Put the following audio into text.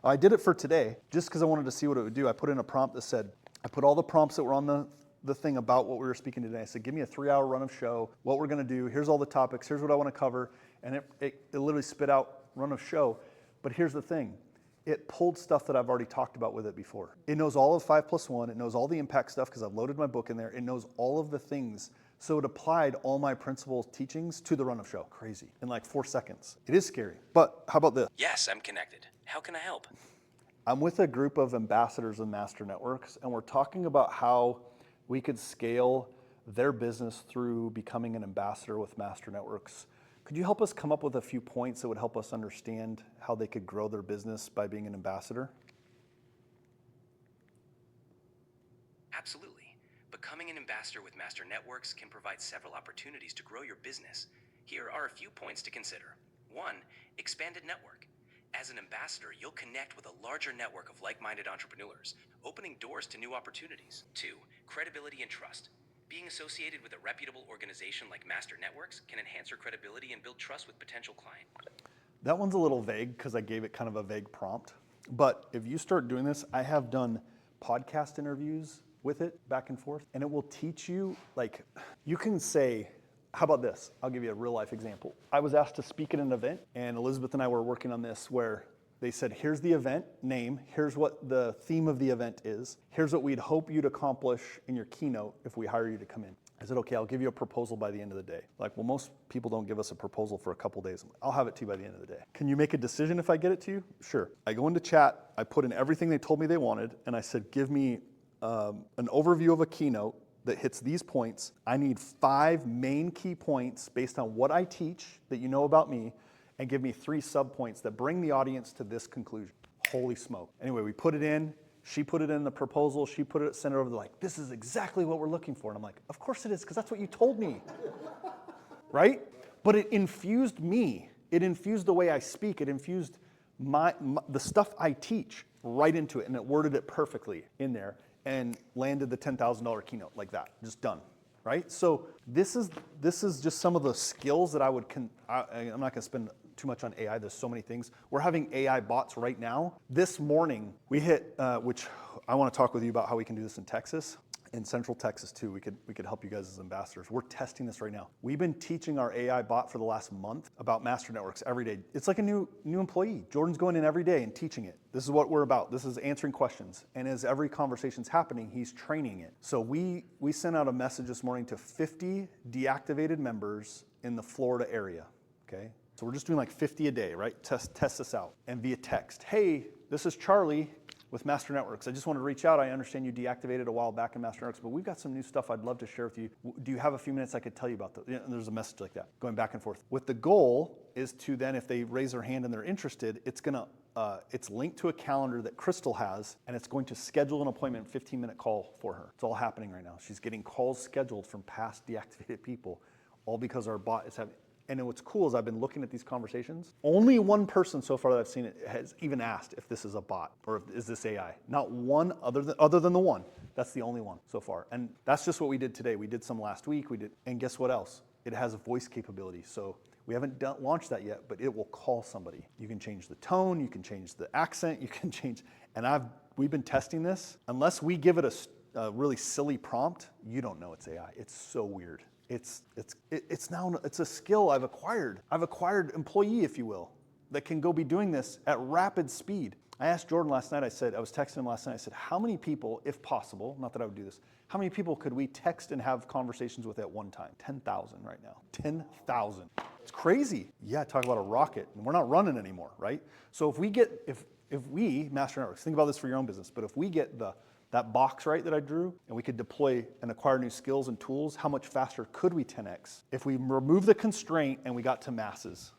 I did it for today just because I wanted to see what it would do. I put in a prompt that said, I put all the prompts that were on the thing about what we were speaking today. I said, give me a 3-hour run of show, what we're going to do, here's all the topics, here's what I want to cover. And it literally spit out run of show. But here's the thing. It pulled stuff that I've already talked about with it before. It knows all of 5+1. It knows all the impact stuff because I've loaded my book in there. It knows all of the things. So it applied all my principal teachings to the run of show. Crazy. In like 4 seconds. It is scary. But how about this? Yes, I'm connected. How can I help? I'm with a group of ambassadors of Master Networks, and we're talking about how we could scale their business through becoming an ambassador with Master Networks. Could you help us come up with a few points that would help us understand how they could grow their business by being an ambassador? Absolutely. Becoming an ambassador with Master Networks can provide several opportunities to grow your business. Here are a few points to consider. 1. Expanded network. As an ambassador, you'll connect with a larger network of like-minded entrepreneurs, opening doors to new opportunities. 2. Credibility and trust. Being associated with a reputable organization like Master Networks can enhance your credibility and build trust with potential clients. That one's a little vague because I gave it kind of a vague prompt. But if you start doing this, I have done podcast interviews with it back and forth, and it will teach you, like, you can say, how about this? I'll give you a real life example. I was asked to speak at an event, and Elizabeth and I were working on this where they said, here's the event name, here's what the theme of the event is, here's what we'd hope you'd accomplish in your keynote if we hire you to come in. I said, okay, I'll give you a proposal by the end of the day. Like, well, most people don't give us a proposal for a couple days. I'll have it to you by the end of the day. Can you make a decision if I get it to you? Sure. I go into chat, I put in everything they told me they wanted, and I said, give me an overview of a keynote that hits these points. I need 5 main key points based on what I teach that you know about me, and give me 3 sub-points that bring the audience to this conclusion. Holy smoke. Anyway, we put it in. She put it in the proposal. She put it, sent it over. They're like, this is exactly what we're looking for. And I'm like, of course it is, because that's what you told me. Right? But it infused me. It infused the way I speak. It infused the stuff I teach right into it, and it worded it perfectly in there and landed the $10,000 keynote like that. Just done. Right? So this is just some of the skills that I'm not going to spend too much on AI. There's so many things. We're having AI bots right now. This morning we hit, which I want to talk with you about how we can do this in Texas, in Central Texas too. We could help you guys as ambassadors. We're testing this right now. We've been teaching our AI bot for the last month about Master Networks every day. It's like a new employee. Jordan's going in every day and teaching it. This is what we're about. This is answering questions. And as every conversation's happening, he's training it. So we sent out a message this morning to 50 deactivated members in the Florida area, okay? So we're just doing like 50 a day, right? Test this out. And via text, hey, this is Charlie with Master Networks. I just wanted to reach out. I understand you deactivated a while back in Master Networks, but we've got some new stuff I'd love to share with you. Do you have a few minutes I could tell you about? And there's a message like that, going back and forth. With the goal is to then, if they raise their hand and they're interested, it's linked to a calendar that Crystal has, and it's going to schedule an appointment, 15-minute call for her. It's all happening right now. She's getting calls scheduled from past deactivated people, all because our bot is having. And what's cool is I've been looking at these conversations. Only one person so far that I've seen it has even asked if this is a bot or is this AI. Not one other than the one. That's the only one so far. And that's just what we did today. We did some last week. And guess what else? It has a voice capability. So we haven't launched that yet, but it will call somebody. You can change the tone. You can change the accent. You can change. And we've been testing this. Unless we give it a really silly prompt, you don't know it's AI. It's so weird. It's a skill I've acquired. I've acquired employee, if you will, that can go be doing this at rapid speed. I asked Jordan last night, I was texting him last night, I said, how many people, if possible, not that I would do this, how many people could we text and have conversations with at one time? 10,000 right now, 10,000. It's crazy. Yeah, talk about a rocket, and we're not running anymore, right? So if we, Master Networks, think about this for your own business, but if we get that box, right, that I drew, and we could deploy and acquire new skills and tools, how much faster could we 10x if we remove the constraint and we got to masses?